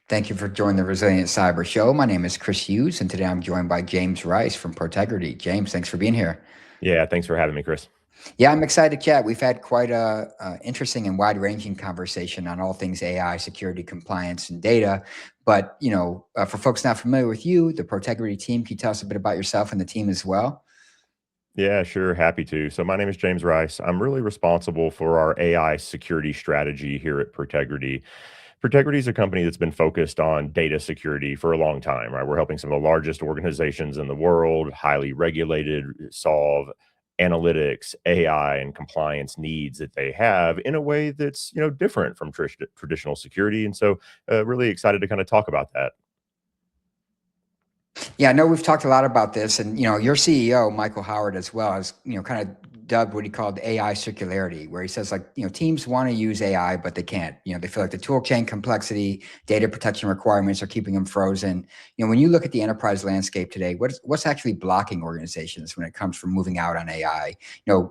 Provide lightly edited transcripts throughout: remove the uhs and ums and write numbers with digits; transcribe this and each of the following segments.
Thank you for joining the Resilient Cyber Show. My name is Chris Hughes, and today I'm joined by James Rice from Protegrity. James, thanks for being here. Yeah, thanks for having me, Chris. Yeah, I'm excited to chat. We've had quite a interesting and wide-ranging conversation on all things AI, security, compliance, and data. But for folks not familiar with you, the Protegrity team, can you tell us a bit about yourself and the team as well? Yeah, sure. Happy to. So, my name is James Rice. I'm really responsible for our AI security strategy here at Protegrity. Protegrity is a company that's been focused on data security for a long time, right? We're helping some of the largest organizations in the world, highly regulated, solve analytics, AI, and compliance needs that they have in a way that's, different from traditional security. And so, really excited to kind of talk about that. Yeah, I know we've talked a lot about this, and your CEO, Michael Howard, as well, has kind of dubbed what he called AI circularity, where he says like teams want to use AI, but they can't. They feel like the tool chain complexity, data protection requirements are keeping them frozen. When you look at the enterprise landscape today, what's actually blocking organizations when it comes from moving out on AI?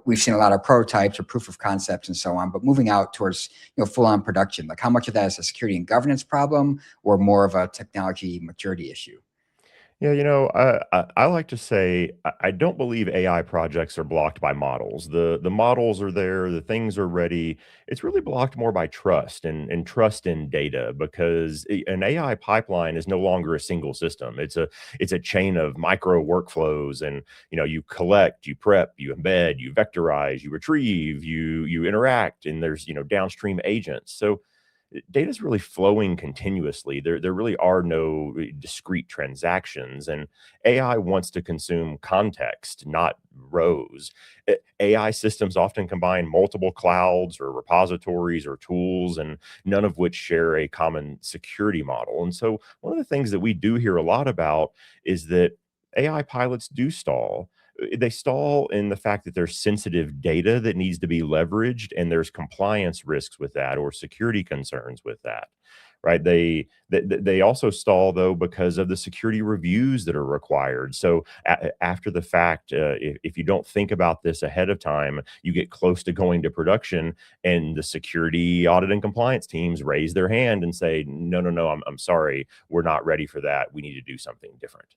We've seen a lot of prototypes or proof of concepts and so on, but moving out towards full on production, like how much of that is a security and governance problem, or more of a technology maturity issue? Yeah, I like to say I don't believe AI projects are blocked by models. The models are there, the things are ready. It's really blocked more by trust and trust in data because an AI pipeline is no longer a single system. It's a chain of micro workflows, and you collect, you prep, you embed, you vectorize, you retrieve, you interact, and there's downstream agents. So data is really flowing continuously. There really are no discrete transactions, and AI wants to consume context, not rows. AI systems often combine multiple clouds or repositories or tools, and none of which share a common security model. And so, one of the things that we do hear a lot about is that AI pilots do stall. They stall in the fact that there's sensitive data that needs to be leveraged, and there's compliance risks with that or security concerns with that, right? They also stall though because of the security reviews that are required. So after the fact, if you don't think about this ahead of time, you get close to going to production, and the security audit and compliance teams raise their hand and say, no, no, no, I'm sorry, we're not ready for that. We need to do something different.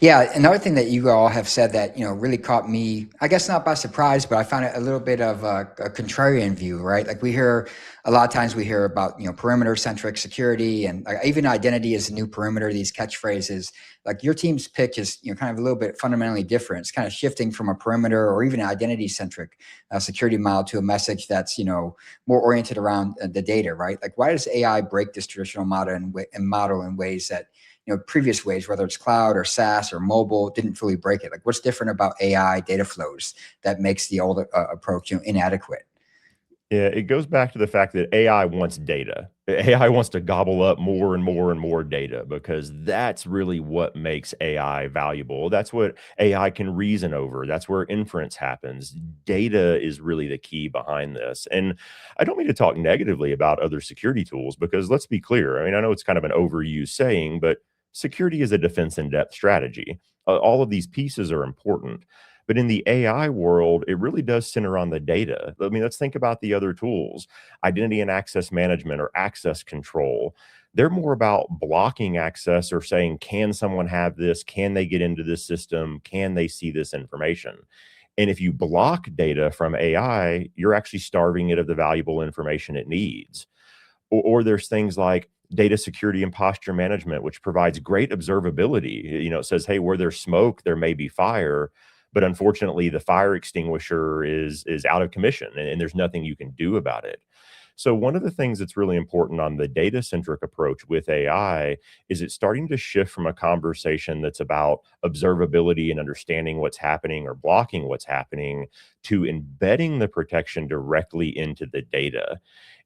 Yeah, another thing that you all have said that really caught me, I guess not by surprise, but I found it a little bit of a contrarian view, right? Like we hear a lot of times we hear about perimeter centric security, and even identity is a new perimeter. These catchphrases, like your team's pitch is kind of a little bit fundamentally different. It's kind of shifting from a perimeter or even identity centric security model to a message that's more oriented around the data, right? Like why does AI break this traditional model and model in ways that previous ways, whether it's cloud or SaaS or mobile, didn't fully break it? Like what's different about AI data flows that makes the old approach inadequate? Yeah, it goes back to the fact that AI wants data. AI wants to gobble up more and more and more data because that's really what makes AI valuable. That's what AI can reason over. That's where inference happens. Data is really the key behind this. And I don't mean to talk negatively about other security tools because let's be clear. I mean, I know it's kind of an overused saying, but security is a defense in depth strategy. All of these pieces are important. But in the AI world, it really does center on the data. I mean, let's think about the other tools, identity and access management or access control. They're more about blocking access or saying, can someone have this? Can they get into this system? Can they see this information? And if you block data from AI, you're actually starving it of the valuable information it needs. Or there's things like data security and posture management, which provides great observability. It says, hey, where there's smoke, there may be fire. But unfortunately, the fire extinguisher is out of commission, and there's nothing you can do about it. So one of the things that's really important on the data-centric approach with AI is it's starting to shift from a conversation that's about observability and understanding what's happening or blocking what's happening to embedding the protection directly into the data.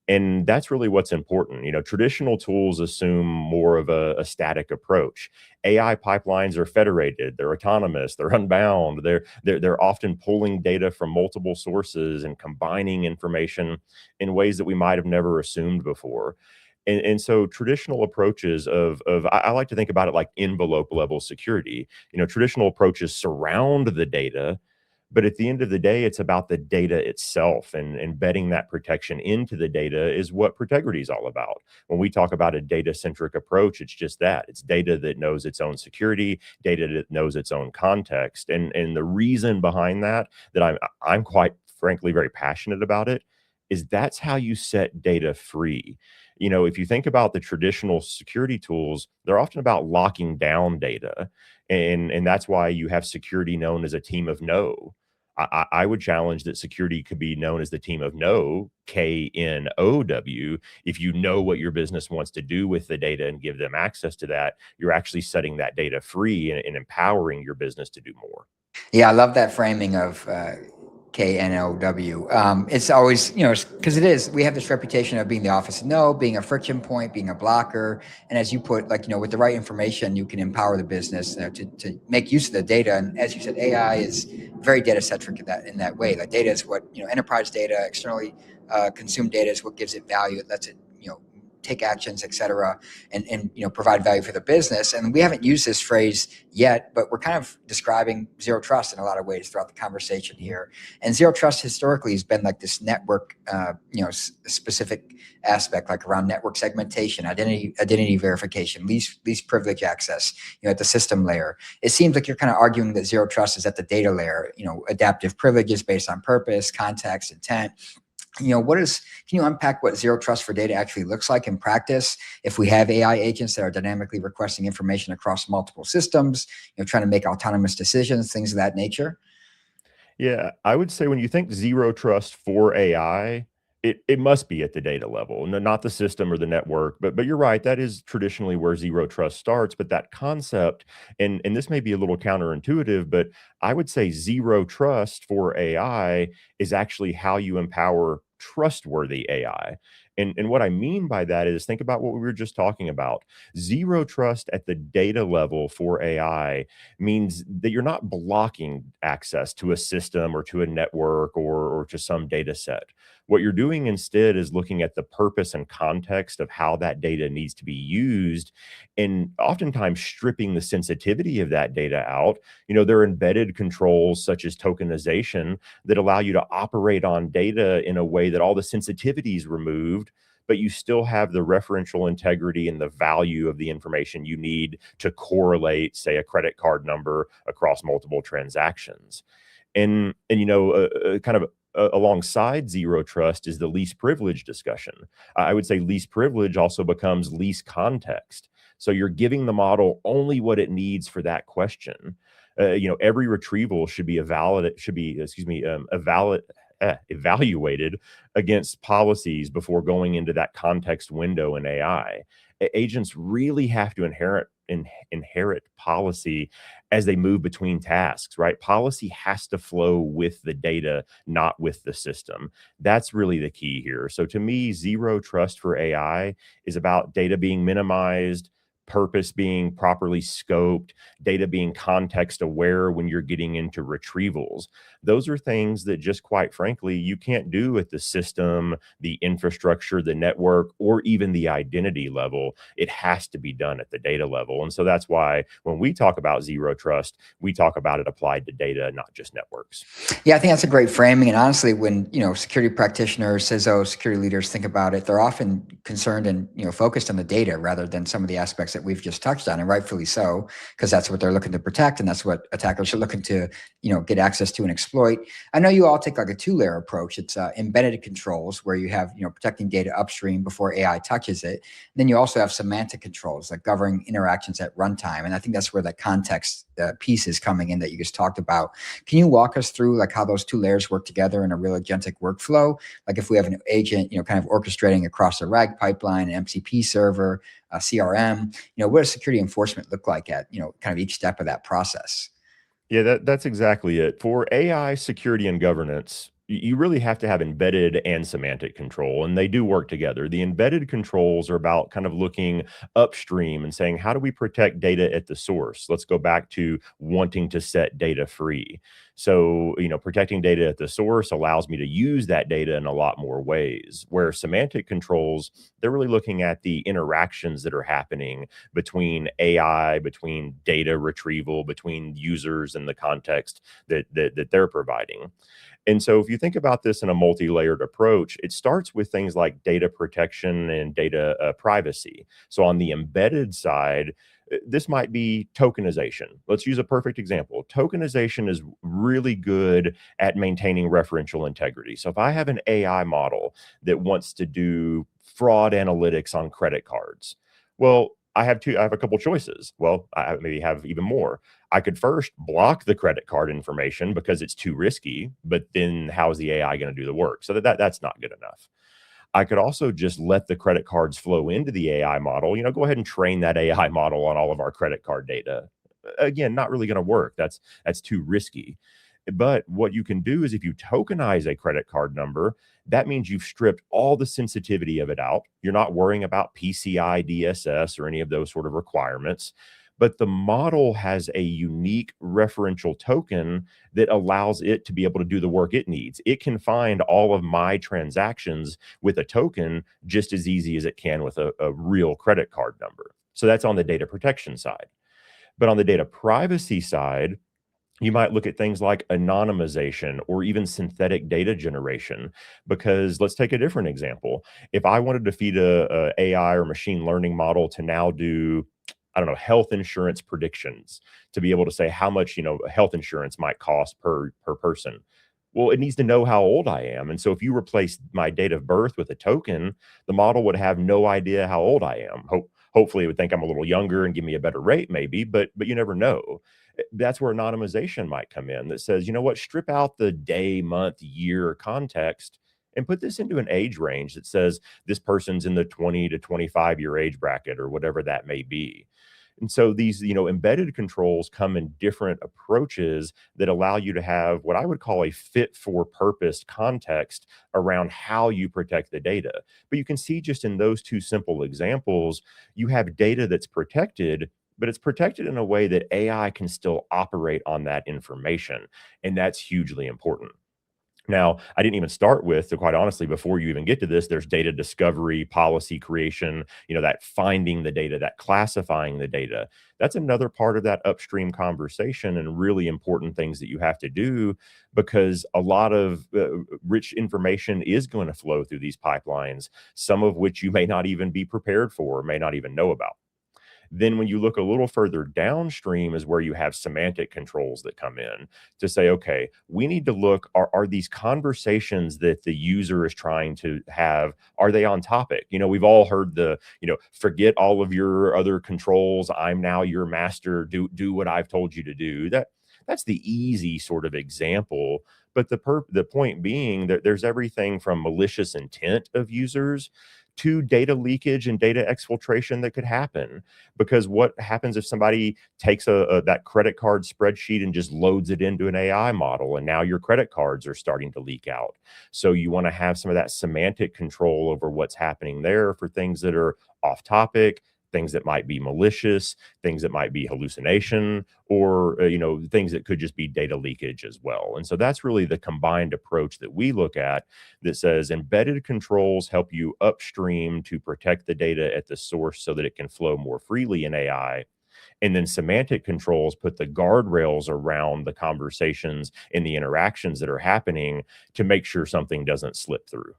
And that's really what's important. Traditional tools assume more of a static approach. AI pipelines are federated, they're autonomous, they're unbound, they're often pulling data from multiple sources and combining information in ways that we might have never assumed before. And so traditional approaches of I like to think about it like envelope level security. Traditional approaches surround the data, But at the end of the day, it's about the data itself, and embedding that protection into the data is what Protegrity is all about. When we talk about a data-centric approach, it's just that. It's data that knows its own security, data that knows its own context. And the reason behind that I'm quite frankly very passionate about it, is that's how you set data free. If you think about the traditional security tools, they're often about locking down data. And that's why you have security known as a team of no. I would challenge that security could be known as the team of no, KNOW. If you know what your business wants to do with the data and give them access to that, you're actually setting that data free and empowering your business to do more. Yeah, I love that framing of KNOW. It's always, because it is, we have this reputation of being the office of no, being a friction point, being a blocker. And as you put, like, with the right information, you can empower the business to make use of the data. And as you said, AI is very data centric in that way. Like data is what, enterprise data, externally consumed data is what gives it value. It lets it, take actions, et cetera, and provide value for the business. And we haven't used this phrase yet, but we're kind of describing zero trust in a lot of ways throughout the conversation here. And zero trust historically has been like this network, specific aspect, like around network segmentation, identity verification, least privilege access, at the system layer. It seems like you're kind of arguing that zero trust is at the data layer, adaptive privileges based on purpose, context, intent. Can you unpack what zero trust for data actually looks like in practice if we have AI agents that are dynamically requesting information across multiple systems, trying to make autonomous decisions, things of that nature? Yeah, I would say when you think zero trust for AI, it must be at the data level, not the system or the network. But you're right, that is traditionally where zero trust starts. But that concept, and this may be a little counterintuitive, but I would say zero trust for AI is actually how you empower trustworthy AI. And what I mean by that is think about what we were just talking about. Zero trust at the data level for AI means that you're not blocking access to a system or to a network or to some data set. What you're doing instead is looking at the purpose and context of how that data needs to be used, and oftentimes stripping the sensitivity of that data out. There are embedded controls such as tokenization that allow you to operate on data in a way that all the sensitivity is removed, but you still have the referential integrity and the value of the information you need to correlate, say, a credit card number across multiple transactions. And kind of alongside zero trust is the least privilege discussion. I would say least privilege also becomes least context. So you're giving the model only what it needs for that question. Every retrieval should be evaluated against policies before going into that context window in AI. Agents really have to inherit policy as they move between tasks, right? Policy has to flow with the data, not with the system. That's really the key here. So to me, zero trust for AI is about data being minimized, purpose being properly scoped, data being context aware when you're getting into retrievals. Those are things that just quite frankly, you can't do at the system, the infrastructure, the network, or even the identity level. It has to be done at the data level. And so that's why when we talk about zero trust, we talk about it applied to data, not just networks. Yeah, I think that's a great framing. And honestly, when security practitioners, CISO, security leaders think about it, they're often concerned and focused on the data rather than some of the aspects that we've just touched on, and rightfully so, because that's what they're looking to protect, and that's what attackers are looking to get access to and exploit. I know you all take like a two-layer approach. It's embedded controls where you have protecting data upstream before AI touches it. And then you also have semantic controls like governing interactions at runtime, and I think that's where that context piece is coming in that you just talked about. Can you walk us through like how those two layers work together in a real agentic workflow? Like if we have an agent, kind of orchestrating across a RAG pipeline, an MCP server, a CRM, what does security enforcement look like at, kind of each step of that process? Yeah, that's exactly it. For AI security and governance, you really have to have embedded and semantic control, and they do work together. The embedded controls are about kind of looking upstream and saying, how do we protect data at the source? Let's go back to wanting to set data free. So, protecting data at the source allows me to use that data in a lot more ways. Where semantic controls, they're really looking at the interactions that are happening between AI, between data retrieval, between users and the context that they're providing. And so if you think about this in a multi-layered approach, it starts with things like data protection and data privacy. So on the embedded side, this might be tokenization. Let's use a perfect example. Tokenization is really good at maintaining referential integrity. So if I have an AI model that wants to do fraud analytics on credit cards, well, I have a couple choices. Well, I maybe have even more. I could first block the credit card information because it's too risky, but then how is the AI going to do the work? So that's not good enough. I could also just let the credit cards flow into the AI model. Go ahead and train that AI model on all of our credit card data. Again, not really going to work. That's too risky. But what you can do is if you tokenize a credit card number, that means you've stripped all the sensitivity of it out. You're not worrying about PCI DSS or any of those sort of requirements. But the model has a unique referential token that allows it to be able to do the work it needs. It can find all of my transactions with a token just as easy as it can with a real credit card number. So that's on the data protection side. But on the data privacy side, you might look at things like anonymization or even synthetic data generation. Because let's take a different example. If I wanted to feed a AI or machine learning model to now do, I don't know, health insurance predictions, to be able to say how much, health insurance might cost per person. Well, it needs to know how old I am. And so if you replace my date of birth with a token, the model would have no idea how old I am. Hopefully it would think I'm a little younger and give me a better rate maybe, but you never know. That's where anonymization might come in, that says, you know what, strip out the day, month, year context and put this into an age range that says this person's in the 20 to 25-year age bracket or whatever that may be. And so these, embedded controls come in different approaches that allow you to have what I would call a fit for purpose context around how you protect the data. But you can see just in those two simple examples, you have data that's protected, but it's protected in a way that AI can still operate on that information. And that's hugely important. Now, I didn't even start with, so quite honestly, before you even get to this, there's data discovery, policy creation, that finding the data, that classifying the data. That's another part of that upstream conversation and really important things that you have to do, because a lot of rich information is going to flow through these pipelines, some of which you may not even be prepared for, may not even know about. Then when you look a little further downstream is where you have semantic controls that come in to say, okay, we need to look, are these conversations that the user is trying to have, are they on topic? We've all heard the, forget all of your other controls. I'm now your master. Do what I've told you to do. That's the easy sort of example. But the point being that there's everything from malicious intent of users to data leakage and data exfiltration that could happen. Because what happens if somebody takes that credit card spreadsheet and just loads it into an AI model, and now your credit cards are starting to leak out? So you want to have some of that semantic control over what's happening there for things that are off topic, things that might be malicious, things that might be hallucination, or things that could just be data leakage as well. And so that's really the combined approach that we look at, that says embedded controls help you upstream to protect the data at the source so that it can flow more freely in AI. And then semantic controls put the guardrails around the conversations and the interactions that are happening to make sure something doesn't slip through.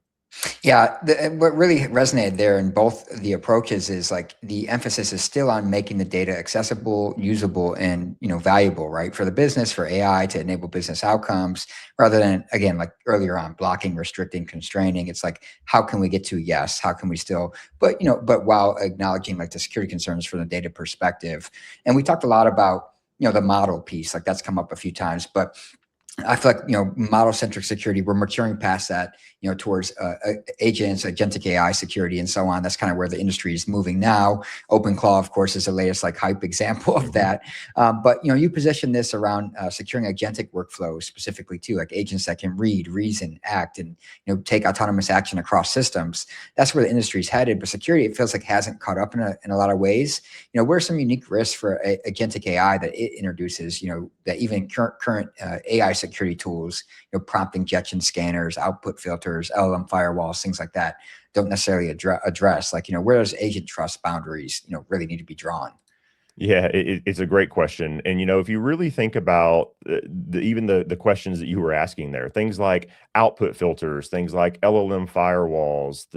Yeah, what really resonated there in both the approaches is like the emphasis is still on making the data accessible, usable, and valuable, right, for the business, for AI to enable business outcomes, rather than, again, like earlier on, blocking, restricting, constraining. It's like, how can we get to yes? How can we still, but while acknowledging like the security concerns from the data perspective. And we talked a lot about the model piece, like that's come up a few times, but I feel like, model-centric security, we're maturing past that, towards agents, agentic AI security, and so on. That's kind of where the industry is moving now. OpenClaw, of course, is the latest like hype example of that. But you position this around securing agentic workflows specifically too, like agents that can read, reason, act, and take autonomous action across systems. That's where the industry is headed. But security, it feels like hasn't caught up in a lot of ways. What are some unique risks for agentic AI that it introduces? That even current AI security tools, prompt injection scanners, output filters, LLM firewalls, things like that, don't necessarily address. Like, where does agent trust boundaries, really need to be drawn? Yeah, it's a great question. And, if you really think about even the questions that you were asking there, things like output filters, things like LLM firewalls,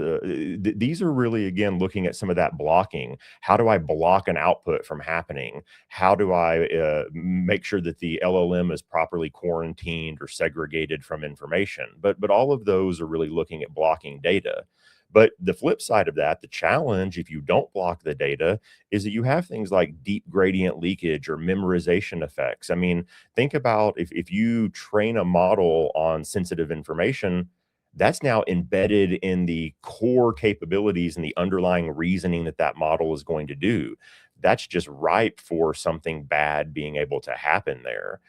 these are really, again, looking at some of that blocking. How do I block an output from happening? How do I make sure that the LLM is properly quarantined or segregated from information? But all of those are really looking at blocking data. But the flip side of that, the challenge, if you don't block the data, is that you have things like deep gradient leakage or memorization effects. I mean, think about if you train a model on sensitive information, that's now embedded in the core capabilities and the underlying reasoning that that model is going to do. That's just ripe for something bad being able to happen there.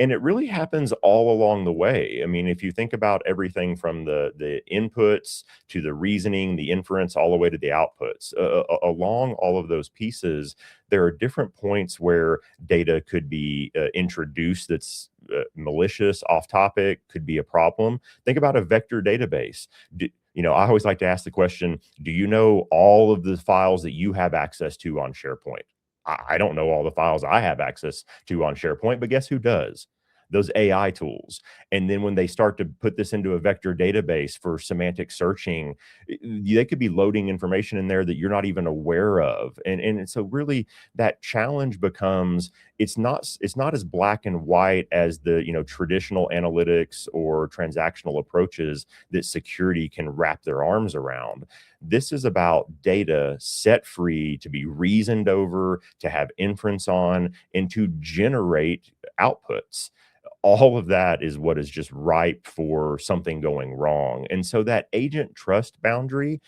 And it really happens all along the way. I mean, if you think about everything from the inputs to the reasoning, the inference, all the way to the outputs, along all of those pieces, there are different points where data could be introduced that's malicious, off topic, could be a problem. Think about a vector database. I always like to ask the question, do you know all of the files that you have access to on SharePoint? I don't know all the files I have access to on SharePoint, but guess who does? Those AI tools. And then when they start to put this into a vector database for semantic searching, they could be loading information in there that you're not even aware of. And so really that challenge becomes it's not as black and white as the traditional analytics or transactional approaches that security can wrap their arms around. This is about data set free to be reasoned over, to have inference on, and to generate outputs. All of that is what is just ripe for something going wrong. And so that agent trust boundary,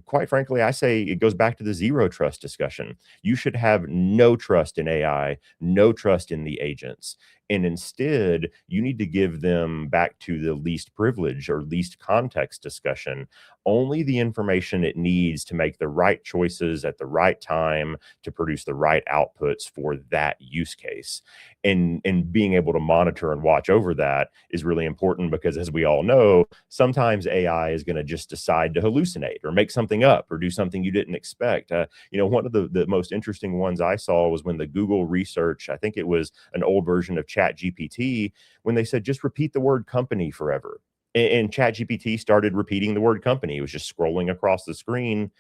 quite frankly, I say it goes back to the zero trust discussion. You should have no trust in AI, no trust in the agents. And instead, you need to give them back to the least privilege or least context discussion, only the information it needs to make the right choices at the right time to produce the right outputs for that use case. And being able to monitor and watch over that is really important because, as we all know, sometimes AI is going to just decide to hallucinate or make something up or do something you didn't expect. One of the most interesting ones I saw was when the Google research, I think it was an old version of Chat GPT, when they said just repeat the word company forever. And Chat GPT started repeating the word company. It was just scrolling across the screen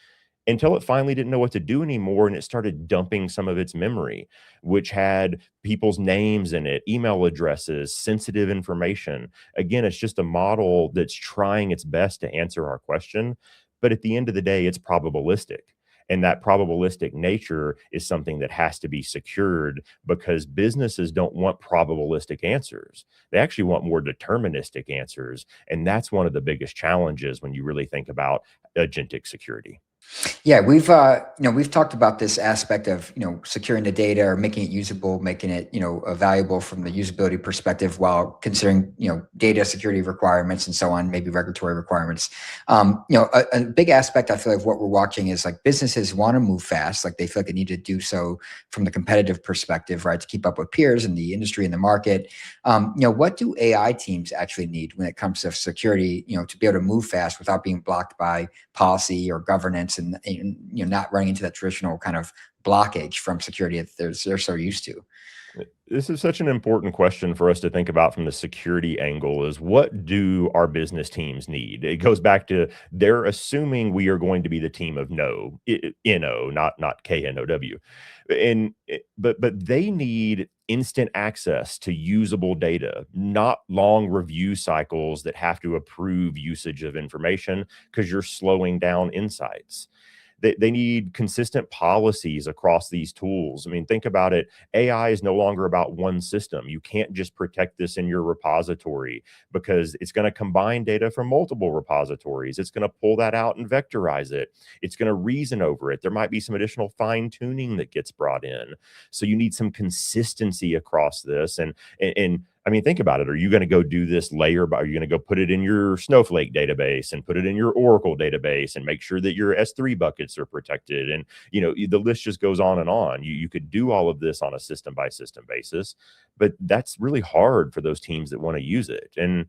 until it finally didn't know what to do anymore, and it started dumping some of its memory, which had people's names in it, email addresses, sensitive information. Again, it's just a model that's trying its best to answer our question, but at the end of the day, it's probabilistic. And that probabilistic nature is something that has to be secured because businesses don't want probabilistic answers. They actually want more deterministic answers. And that's one of the biggest challenges when you really think about agentic security. Yeah, we've talked about this aspect of securing the data or making it usable, making it valuable from the usability perspective, while considering data security requirements and so on, maybe regulatory requirements. A big aspect I feel like what we're watching is like businesses want to move fast, like they feel like they need to do so from the competitive perspective, right, to keep up with peers in the industry and the market. What do AI teams actually need when it comes to security? To be able to move fast without being blocked by policy or governance, and not running into that traditional kind of blockage from security that they're so used to. This is such an important question for us to think about from the security angle is what do our business teams need? It goes back to they're assuming we are going to be the team of no, N-O, not K-N-O-W. But they need instant access to usable data, not long review cycles that have to approve usage of information because you're slowing down insights. They need consistent policies across these tools. I mean, think about it. AI is no longer about one system. You can't just protect this in your repository because it's going to combine data from multiple repositories. It's going to pull that out and vectorize it. It's going to reason over it. There might be some additional fine tuning that gets brought in. So you need some consistency across this. And I mean, think about it. Are you going to go do this layer by, are you going to go put it in your Snowflake database and put it in your Oracle database and make sure that your S3 buckets are protected? And, the list just goes on and on. You could do all of this on a system by system basis, but that's really hard for those teams that want to use it. And,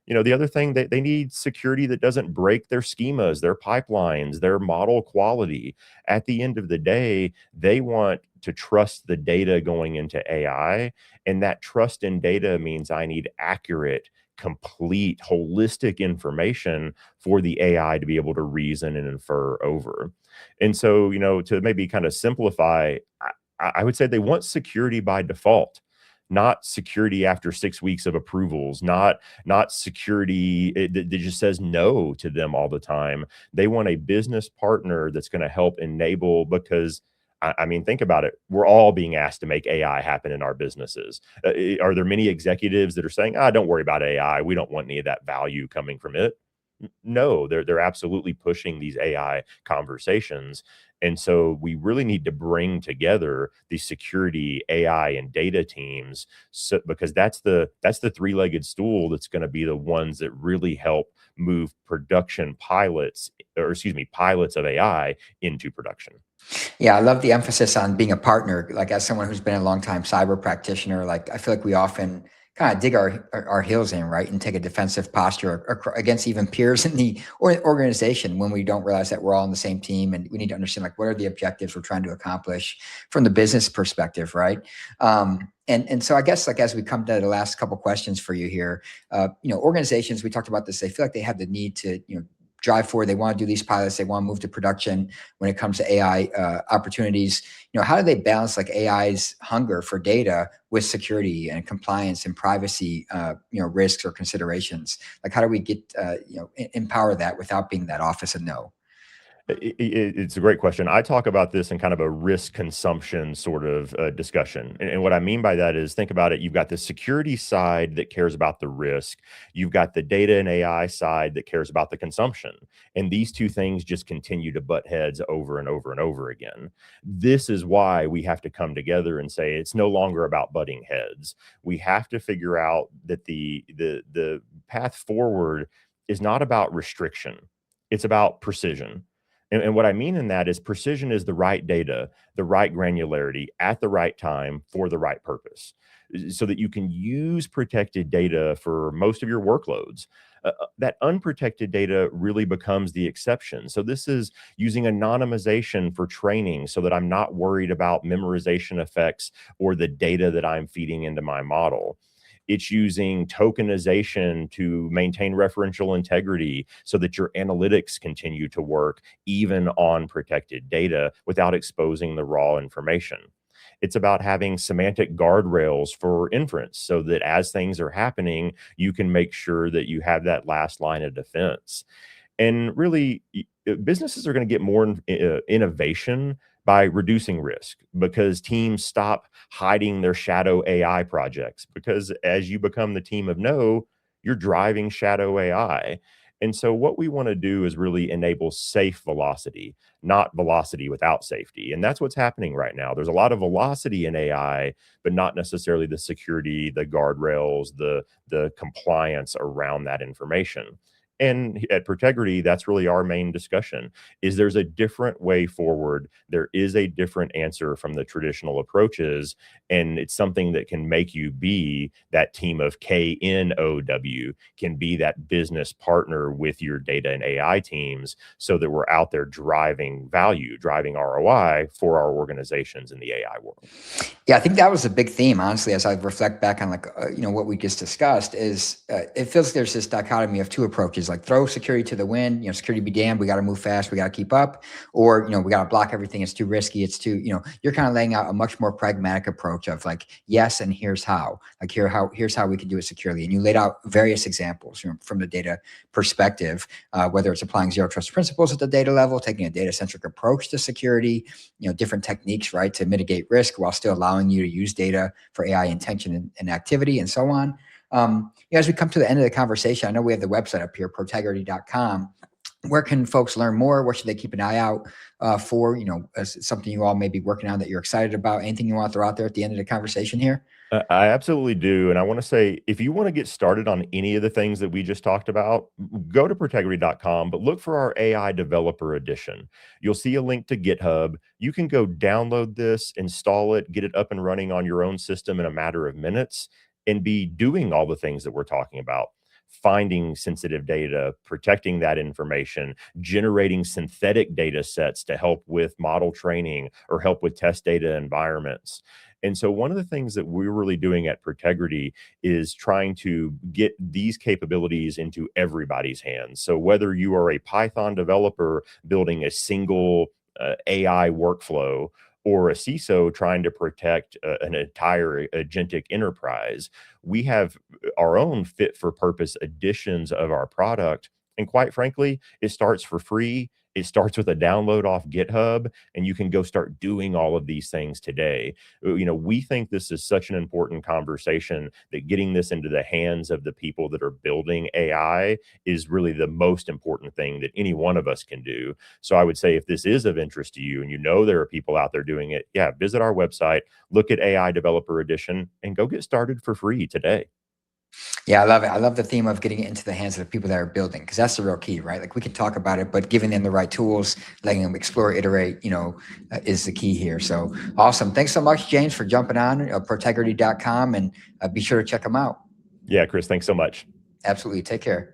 the other thing, they need security that doesn't break their schemas, their pipelines, their model quality. At the end of the day, they want to trust the data going into AI. And that trust in data means I need accurate, complete, holistic information for the AI to be able to reason and infer over. And so, to maybe kind of simplify, I would say they want security by default, not security after 6 weeks of approvals, not security that just says no to them all the time. They want a business partner that's going to help enable, because I mean, think about it. We're all being asked to make AI happen in our businesses. Are there many executives that are saying, don't worry about AI. We don't want any of that value coming from it? No, they're absolutely pushing these AI conversations. And so we really need to bring together the security, AI, and data teams, because that's the three-legged stool that's going to be the ones that really help move production pilots, or excuse me, pilots of AI into production. Yeah, I love the emphasis on being a partner. Like, as someone who's been a long time cyber practitioner, like, I feel like we often kind of dig our heels in, right, and take a defensive posture against even peers in the organization, when we don't realize that we're all on the same team, and we need to understand, like, what are the objectives we're trying to accomplish from the business perspective, right? And so I guess, like, as we come to the last couple questions for you here, organizations, we talked about this, they feel like they have the need to drive forward. They want to do these pilots. They want to move to production when it comes to AI opportunities. How do they balance, like, AI's hunger for data with security and compliance and privacy, risks or considerations? Like, how do we get, empower that without being that office of no? It's a great question. I talk about this in kind of a risk consumption sort of discussion. And what I mean by that is, think about it. You've got the security side that cares about the risk. You've got the data and AI side that cares about the consumption. And these two things just continue to butt heads over and over and over again. This is why we have to come together and say it's no longer about butting heads. We have to figure out that the path forward is not about restriction. It's about precision. And what I mean in that is, precision is the right data, the right granularity at the right time for the right purpose, so that you can use protected data for most of your workloads. That unprotected data really becomes the exception. So this is using anonymization for training, so that I'm not worried about memorization effects or the data that I'm feeding into my model. It's using tokenization to maintain referential integrity, so that your analytics continue to work even on protected data without exposing the raw information. It's about having semantic guardrails for inference, so that as things are happening, you can make sure that you have that last line of defense. And really, businesses are going to get more innovation by reducing risk, because teams stop hiding their shadow AI projects. Because as you become the team of no, you're driving shadow AI. And so, what we want to do is really enable safe velocity, not velocity without safety. And that's what's happening right now. There's a lot of velocity in AI, but not necessarily the security, the guardrails, the compliance around that information. And at Protegrity, that's really our main discussion, is there's a different way forward. There is a different answer from the traditional approaches. And it's something that can make you be that team of KNOW, can be that business partner with your data and AI teams, so that we're out there driving value, driving ROI for our organizations in the AI world. Yeah, I think that was a big theme, honestly, as I reflect back on, like, what we just discussed, is it feels like there's this dichotomy of two approaches. Like, like throw security to the wind, security be damned, we got to move fast, we got to keep up, or, we got to block everything, it's too risky, it's too, you're kind of laying out a much more pragmatic approach of like, yes, and here's how, like here's how we can do it securely. And you laid out various examples, from the data perspective, whether it's applying zero trust principles at the data level, taking a data-centric approach to security, different techniques, right, to mitigate risk while still allowing you to use data for AI intention and activity and so on. As we come to the end of the conversation, I know we have the website up here, protegrity.com. Where can folks learn more? What should they keep an eye out for? As something you all may be working on that you're excited about. Anything you want to throw out there at the end of the conversation here? I absolutely do. And I want to say, if you want to get started on any of the things that we just talked about, go to protegrity.com, but look for our AI developer edition. You'll see a link to GitHub. You can go download this, install it, get it up and running on your own system in a matter of minutes, and be doing all the things that we're talking about. Finding sensitive data, protecting that information, generating synthetic data sets to help with model training or help with test data environments. And so one of the things that we're really doing at Protegrity is trying to get these capabilities into everybody's hands. So whether you are a Python developer building a single AI workflow, or a CISO trying to protect an entire agentic enterprise, we have our own fit for purpose editions of our product. And quite frankly, it starts for free. It starts with a download off GitHub, and you can go start doing all of these things today. We think this is such an important conversation that getting this into the hands of the people that are building AI is really the most important thing that any one of us can do. So I would say, if this is of interest to you and there are people out there doing it, yeah, visit our website, look at AI Developer Edition, and go get started for free today. Yeah, I love it. I love the theme of getting it into the hands of the people that are building, because that's the real key, right? Like, we can talk about it, but giving them the right tools, letting them explore, iterate, is the key here. So awesome. Thanks so much, James, for jumping on protegrity.com, and be sure to check them out. Yeah, Chris, thanks so much. Absolutely. Take care.